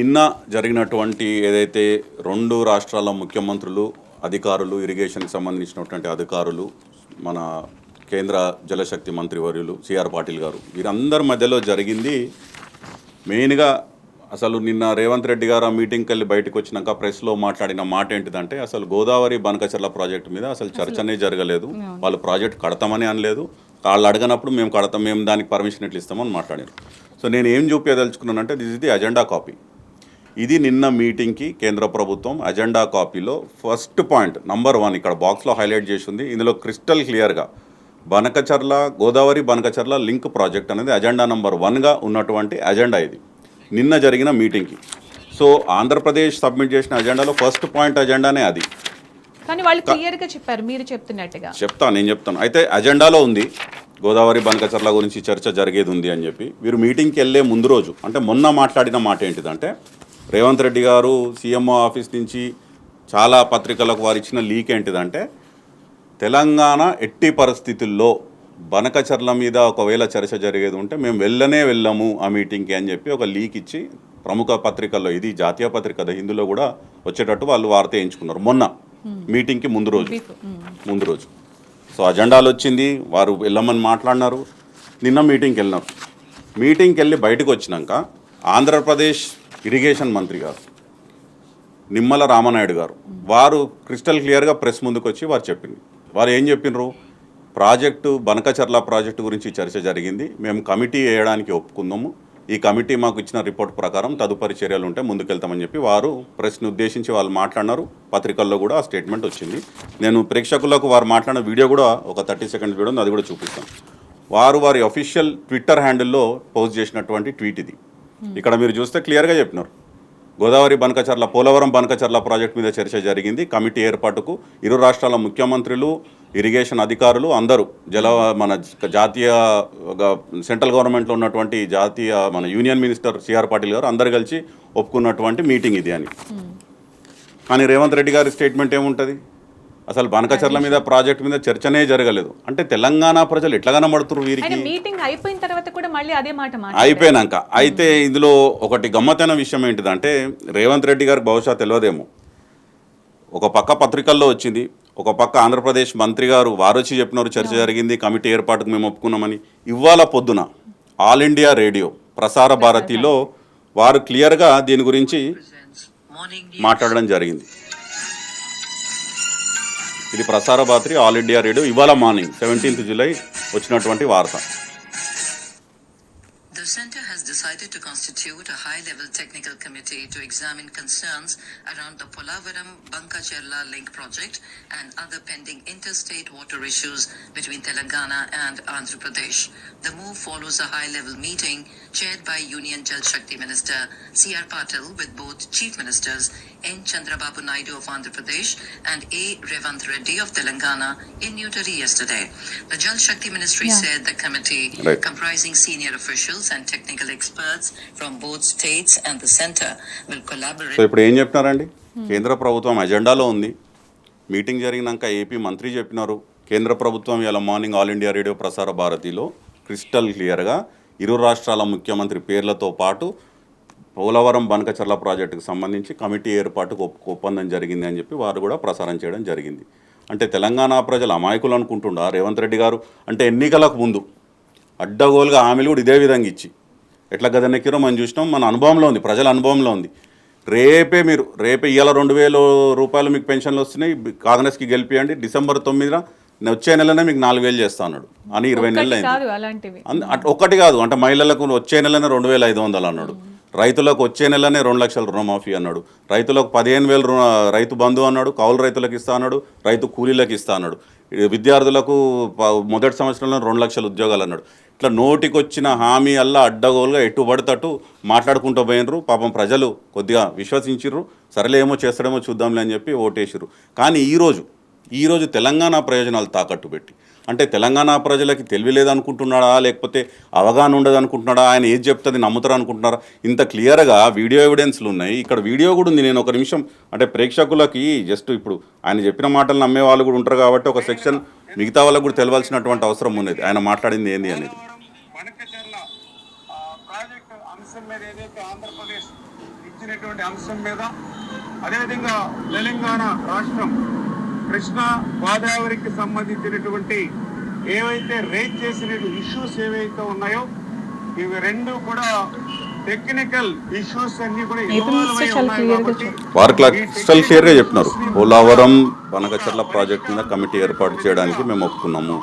నిన్న జరిగినటువంటి ఏదైతే రెండు రాష్ట్రాల ముఖ్యమంత్రులు అధికారులు ఇరిగేషన్కి సంబంధించినటువంటి అధికారులు మన కేంద్ర జలశక్తి మంత్రివర్యులు సిఆర్ పాటిల్ గారు వీరందరి మధ్యలో జరిగింది మెయిన్గా అసలు నిన్న రేవంత్ రెడ్డి గారు ఆ మీటింగ్కి వెళ్ళి బయటకు వచ్చినాక ప్రెస్లో మాట్లాడిన మాట ఏంటిదంటే అసలు గోదావరి బనకచర్ల ప్రాజెక్టు మీద అసలు చర్చనే జరగలేదు. వాళ్ళు ప్రాజెక్ట్ కడతామని అనలేదు. వాళ్ళు అడగనప్పుడు మేము కడతాం, మేము దానికి పర్మిషన్ ఎట్లా ఇస్తామని మాట్లాడారు. సో నేను ఏం చూపించదలుచుకున్నానంటే this is the agenda copy. ఇది నిన్న మీటింగ్కి కేంద్ర ప్రభుత్వం అజెండా కాపీలో ఫస్ట్ పాయింట్ నంబర్ 1 ఇక్కడ బాక్స్లో హైలైట్ చేసి ఉంది. ఇందులో క్రిస్టల్ క్లియర్గా బనకచర్ల గోదావరి బనకచర్ల లింక్ ప్రాజెక్ట్ అనేది అజెండా నంబర్ 1గా ఉన్నటువంటి అజెండా ఇది నిన్న జరిగిన మీటింగ్కి. సో ఆంధ్రప్రదేశ్ సబ్మిట్ చేసిన అజెండాలో ఫస్ట్ పాయింట్ అజెండానే అది. కానీ వాళ్ళు క్లియర్గా చెప్పారు, మీరు చెప్తున్నట్టుగా. నేను చెప్తాను. అయితే అజెండాలో ఉంది గోదావరి బనకచర్ల గురించి చర్చ జరిగేది ఉంది అని చెప్పి. వీరు మీటింగ్కి వెళ్ళే ముందు రోజు అంటే మొన్న మాట్లాడిన మాట ఏంటిదంటే రేవంత్ రెడ్డి గారు సీఎంఓ ఆఫీస్ నుంచి చాలా పత్రికలకు వారు ఇచ్చిన లీక్ ఏంటిదంటే తెలంగాణ ఎట్టి పరిస్థితుల్లో బనకచర్ల మీద ఒకవేళ చర్చ జరిగేది ఉంటే మేము వెళ్ళము ఆ మీటింగ్కి అని చెప్పి ఒక లీక్ ఇచ్చి ప్రముఖ పత్రికల్లో, ఇది జాతీయ పత్రిక హిందూలో కూడా వచ్చేటట్టు వాళ్ళు వార్త వేయించుకున్నారు మొన్న మీటింగ్కి ముందు రోజు. సో అజెండాలు వచ్చింది, వారు వెళ్ళమని మాట్లాడినారు. నిన్న మీటింగ్కి వెళ్ళినారు. మీటింగ్కి వెళ్ళి బయటకు వచ్చినాక ఆంధ్రప్రదేశ్ ఇరిగేషన్ మంత్రి గారు నిమ్మల రామనాయుడు గారు వారు క్రిస్టల్ క్లియర్గా ప్రెస్ ముందుకు వచ్చి వారు చెప్పింది. వారు ఏం చెప్పినారు, ప్రాజెక్టు బనకచర్ల ప్రాజెక్టు గురించి చర్చ జరిగింది, మేము కమిటీ వేయడానికి ఒప్పుకుందాము, ఈ కమిటీ మాకు ఇచ్చిన రిపోర్ట్ ప్రకారం తదుపరి చర్యలు ఉంటే ముందుకెళ్తామని చెప్పి వారు ప్రెస్ని ఉద్దేశించి వాళ్ళు మాట్లాడినారు. పత్రికల్లో కూడా ఆ స్టేట్మెంట్ వచ్చింది. నేను ప్రేక్షకులకు వారు మాట్లాడిన వీడియో కూడా ఒక 30 సెకండ్స్ వీడియో ఉంది, అది కూడా చూపిస్తాను. వారి అఫీషియల్ ట్విట్టర్ హ్యాండిల్లో పోస్ట్ చేసినటువంటి ట్వీట్ ఇది. ఇక్కడ మీరు చూస్తే క్లియర్గా చెప్పినారు గోదావరి బనకచర్ల పోలవరం బనకచర్ల ప్రాజెక్ట్ మీద చర్చ జరిగింది, కమిటీ ఏర్పాటుకు ఇరు రాష్ట్రాల ముఖ్యమంత్రులు ఇరిగేషన్ అధికారులు అందరూ మన జాతీయ సెంట్రల్ గవర్నమెంట్లో ఉన్నటువంటి జాతీయ మన యూనియన్ మినిస్టర్ సిఆర్ పాటిల్ గారు అందరు కలిసి ఒప్పుకున్నటువంటి మీటింగ్ ఇది అని. కానీ రేవంత్ రెడ్డి గారి స్టేట్మెంట్ ఏముంటుంది, అసలు బనకచర్ల మీద ప్రాజెక్ట్ మీద చర్చనే జరగలేదు అంటే తెలంగాణ ప్రజలు ఎట్లా కనబడుతున్నారు వీరికి మీటింగ్ అయిపోయిన తర్వాత కూడా మళ్ళీ అదే మాట అయిపోయినాక. అయితే ఇందులో ఒకటి గమ్మత్తైన విషయం ఏంటిదంటే రేవంత్ రెడ్డి గారికి బహుశా తెలియదేమో, ఒక పక్క పత్రికల్లో వచ్చింది, ఒక పక్క ఆంధ్రప్రదేశ్ మంత్రి గారు వారు వచ్చి చెప్పినారు చర్చ జరిగింది, కమిటీ ఏర్పాటుకు మేము ఒప్పుకున్నామని. ఇవాళ పొద్దున ఆల్ ఇండియా రేడియో ప్రసార భారతిలో వారు క్లియర్గా దీని గురించి మాట్లాడడం జరిగింది. ఇది Prasar Bharati all India radio ఇవాళ మార్నింగ్ 17th జూలై వచ్చినటువంటి వార్త. The Centre has decided to constitute a high-level technical committee to examine concerns around the Polavaram Bankacherla link project and other pending interstate water issues between Telangana and Andhra Pradesh. The move follows a high-level meeting chaired by Union Jal Shakti Minister C.R. Patil with both Chief Ministers N. Chandrababu Naidu of Andhra Pradesh and A. Revanth Reddy of Telangana in New Delhi yesterday. The Jal Shakti Ministry said the committee, comprising senior officials and technical experts from both states and the centre, will collaborate. So ఇప్పుడు ఏం చెప్తున్నారండి, కేంద్ర ప్రభుత్వం అజెండాలో ఉంది. Meeting జరిగినాక AP మంత్రి చెప్పినారు, కేంద్ర ప్రభుత్వం ఇలా మార్నింగ్ ఆల్ ఇండియా రేడియో ప్రసార భారతిలో క్రిస్టల్ క్లియర్గా ఇరు రాష్ట్రాల ముఖ్యమంత్రి పేర్లతో పాటు పోలవరం బనకచర్ల ప్రాజెక్టుకు సంబంధించి కమిటీ ఏర్పాటుకు ఒప్పందం జరిగింది అని చెప్పి వారు కూడా ప్రసారం చేయడం జరిగింది. అంటే తెలంగాణ ప్రజలు అమాయకులు అనుకుంటుండా రేవంత్ రెడ్డి గారు అంటే ఎన్నికలకు ముందు అడ్డగోలుగా హామీలు కూడా ఇదే విధంగా ఇచ్చి ఎట్లా గదనెక్కిరో మనం చూసినాం, మన అనుభవంలో ఉంది, ప్రజల అనుభవంలో ఉంది. రేపే ఇవాళ 2000 రూపాయలు మీకు పెన్షన్లు వస్తున్నాయి, కాంగ్రెస్కి గెలిపియండి, డిసెంబర్ 9న వచ్చే నెలనే మీకు 4000 చేస్తా అన్నాడు అని 20 నెలలు అయింది. ఒక్కటి కాదు అంటే మహిళలకు వచ్చే నెలనే 2500 అన్నాడు, రైతులకు వచ్చే నెలనే 2 లక్షల రుణమాఫీ అన్నాడు, రైతులకు 15,000 రైతు బంధు అన్నాడు, కౌలు రైతులకు ఇస్తా అన్నాడు, రైతు కూలీలకు ఇస్తా అన్నాడు, విద్యార్థులకు మొదటి సంవత్సరంలో 2 లక్షల ఉద్యోగాలు అన్నాడు. ఇట్లా నోటికొచ్చిన హామీ అల్లా అడ్డగోలుగా ఎటు పడితట్టు మాట్లాడుకుంటూ పోయినరు. పాపం ప్రజలు కొద్దిగా విశ్వసించిర్రు, సరేలే ఏమో చేస్తాడేమో చూద్దాంలే అని చెప్పి ఓటేసిర్రు. కానీ ఈరోజు తెలంగాణ ప్రయోజనాలు తాకట్టు పెట్టి అంటే తెలంగాణ ప్రజలకి తెలివి లేదనుకుంటున్నాడా లేకపోతే అవగాహన ఉండదు అనుకుంటున్నాడా, ఆయన ఏది చెప్తుంది నమ్ముతారు అనుకుంటున్నారా? ఇంత క్లియర్గా వీడియో ఎవిడెన్స్లు ఉన్నాయి, ఇక్కడ వీడియో కూడా ఉంది. నేను ఒక నిమిషం అంటే ప్రేక్షకులకి జస్ట్ ఇప్పుడు ఆయన చెప్పిన మాటలు నమ్మే వాళ్ళు కూడా ఉంటారు కాబట్టి ఒక సెక్షన్ మిగతా వాళ్ళకు కూడా తెలియాల్సినటువంటి అవసరం ఉన్నది ఆయన మాట్లాడింది ఏంది అనేది. అనేటువంటి అంశం మీద, అదేవిధంగా తెలంగాణ రాష్ట్రం కృష్ణా గోదావరికి సంబంధించినటువంటి ఏవైతే రేజ్ చేసిన ఇష్యూస్ ఏవైతే ఉన్నాయో ఇవి రెండు కూడా టెక్నికల్ ఇష్యూస్ అన్ని కూడా ఇన్వాల్వ్ అయి ఉన్నాయి కాబట్టి వారు క్రిస్టల్ క్లియర్గా చెప్పినారు, పోలవరం బనకచర్ల ప్రాజెక్ట్ మీద కమిటీ ఏర్పాటు చేయడానికి మేము ఒప్పుకున్నాము.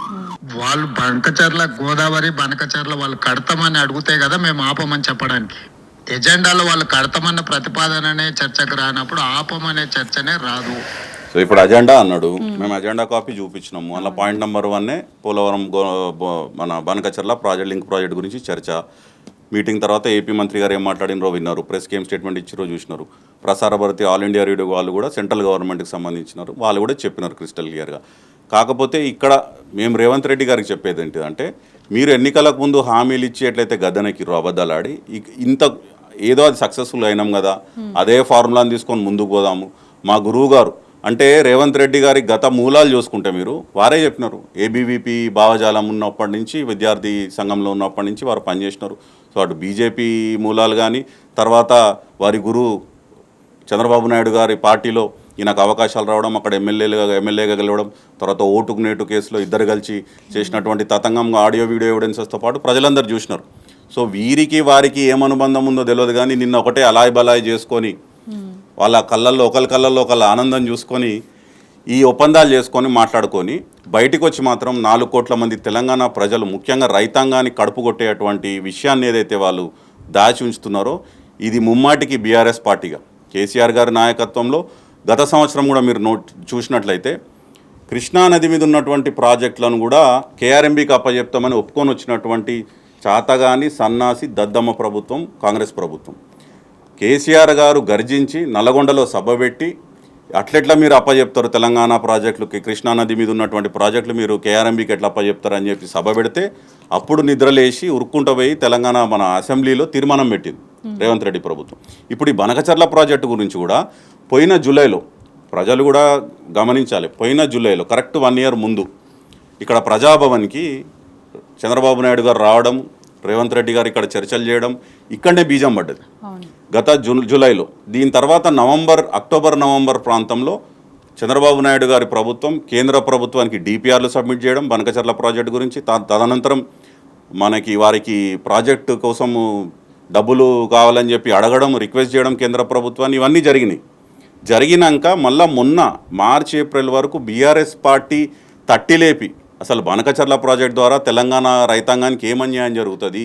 వాళ్ళు బంకచర్ల గోదావరి బనకచర్ల వాళ్ళు కడతామని అడిగితే కదా మేము ఆపమని చెప్పడానికి. ఎజెండాలో వాళ్ళు కడతామన్న ప్రతిపాదననే చర్చకు రానప్పుడు ఆపమనే చర్చనే రాదు. సో ఇప్పుడు అజెండా అన్నాడు, మేము అజెండా కాపీ చూపించినాము. అలా పాయింట్ నెంబర్ 1 పోలవరం మన బనకచర్ల ప్రాజెక్ట్ లింక్ ప్రాజెక్ట్ గురించి చర్చ. మీటింగ్ తర్వాత ఏపీ మంత్రి గారు ఏం మాట్లాడినరో విన్నారు, ప్రెస్కి ఏం స్టేట్మెంట్ ఇచ్చారో చూసినారు. Prasar Bharati all India radio వాళ్ళు కూడా సెంట్రల్ గవర్నమెంట్కి సంబంధించినారు, వాళ్ళు కూడా చెప్పినారు క్రిస్టల్ క్లియర్గా. కాకపోతే ఇక్కడ మేము రేవంత్ రెడ్డి గారికి చెప్పేది ఏంటిదంటే, మీరు ఎన్నికలకు ముందు హామీలు ఇచ్చి ఎట్లయితే గద్దెనెక్కిరో అబద్ధాలాడి ఇంత ఏదో అది సక్సెస్ఫుల్ అయినాం కదా, అదే ఫార్ములాని తీసుకొని ముందుకు పోదాము. మా గురువు గారు అంటే రేవంత్ రెడ్డి గారి గత మూలాలు చూసుకుంటే మీరు వారే చెప్పినారు, ఏబీవీపీ భావజాలం ఉన్నప్పటి నుంచి విద్యార్థి సంఘంలో ఉన్నప్పటి నుంచి వారు పనిచేసినారు. సో అటు బీజేపీ మూలాలు కానీ, తర్వాత వారి గురువు చంద్రబాబు నాయుడు గారి పార్టీలో ఈయనకు అవకాశాలు రావడం, అక్కడ ఎమ్మెల్యేగా గెలవడం, తర్వాత ఓటుకు నేటు కేసులో ఇద్దరు కలిసి చేసినటువంటి తతంగంగా ఆడియో వీడియో ఎవిడెన్సెస్తో పాటు ప్రజలందరూ చూసినారు. సో వీరికి వారికి ఏమనుబంధం ఉందో తెలియదు కానీ నిన్న ఒకటే అలాయ్ బలాయ్ చేసుకొని వాళ్ళ కళ్ళల్లో ఒకళ్ళ ఆనందం చూసుకొని ఈ ఒప్పందాలు చేసుకొని మాట్లాడుకొని బయటికి వచ్చి మాత్రం 4 కోట్ల మంది తెలంగాణ ప్రజలు ముఖ్యంగా రైతాంగాన్ని కడుపు కొట్టేటువంటి విషయాన్ని ఏదైతే వాళ్ళు దాచి ఉంచుతున్నారో ఇది ముమ్మాటికి బీఆర్ఎస్ పార్టీగా కేసీఆర్ గారి నాయకత్వంలో గత సంవత్సరం కూడా మీరు చూసినట్లయితే కృష్ణానది మీద ఉన్నటువంటి ప్రాజెక్టులను కూడా కేఆర్ఎంబీకి అప్పచెప్తామని ఒప్పుకొని వచ్చినటువంటి చాతగాని సన్నాసి దద్దమ్మ ప్రభుత్వం కాంగ్రెస్ ప్రభుత్వం. కేసీఆర్ గారు గర్జించి నల్లగొండలో సభ పెట్టి అట్లెట్లా మీరు అప్పచెప్తారు తెలంగాణ ప్రాజెక్టులకి, కృష్ణానది మీద ఉన్నటువంటి ప్రాజెక్టులు మీరు కేఆర్ఎంబీకి ఎట్లా అప్పచెప్తారు అని చెప్పి సభ పెడితే అప్పుడు నిద్రలేసి ఉరుక్కుంటూ పోయి తెలంగాణ మన అసెంబ్లీలో తీర్మానం పెట్టింది రేవంత్ రెడ్డి ప్రభుత్వం. ఇప్పుడు ఈ బనకచర్ల ప్రాజెక్టు గురించి కూడా పోయిన జూలైలో ప్రజలు కూడా గమనించాలి, పోయిన జూలైలో కరెక్ట్ 1 ఇయర్ ముందు ఇక్కడ ప్రజాభవన్కి చంద్రబాబు నాయుడు గారు రావడం, రేవంత్ రెడ్డి గారు ఇక్కడ చర్చలు చేయడం, ఇక్కడనే బీజం పడ్డది గత జూలైలో. దీని తర్వాత అక్టోబర్ నవంబర్ ప్రాంతంలో చంద్రబాబు నాయుడు గారి ప్రభుత్వం కేంద్ర ప్రభుత్వానికి డిపిఆర్లు సబ్మిట్ చేయడం బనకచర్ల ప్రాజెక్టు గురించి, తదనంతరం వారికి ప్రాజెక్టు కోసం డబ్బులు కావాలని చెప్పి అడగడం, రిక్వెస్ట్ చేయడం కేంద్ర ప్రభుత్వాన్ని, ఇవన్నీ జరిగినాక మళ్ళా మొన్న మార్చి ఏప్రిల్ వరకు బీఆర్ఎస్ పార్టీ తట్టిలేపి అసలు బనకచర్ల ప్రాజెక్ట్ ద్వారా తెలంగాణ రైతాంగానికి ఏం అన్యాయం జరుగుతుంది,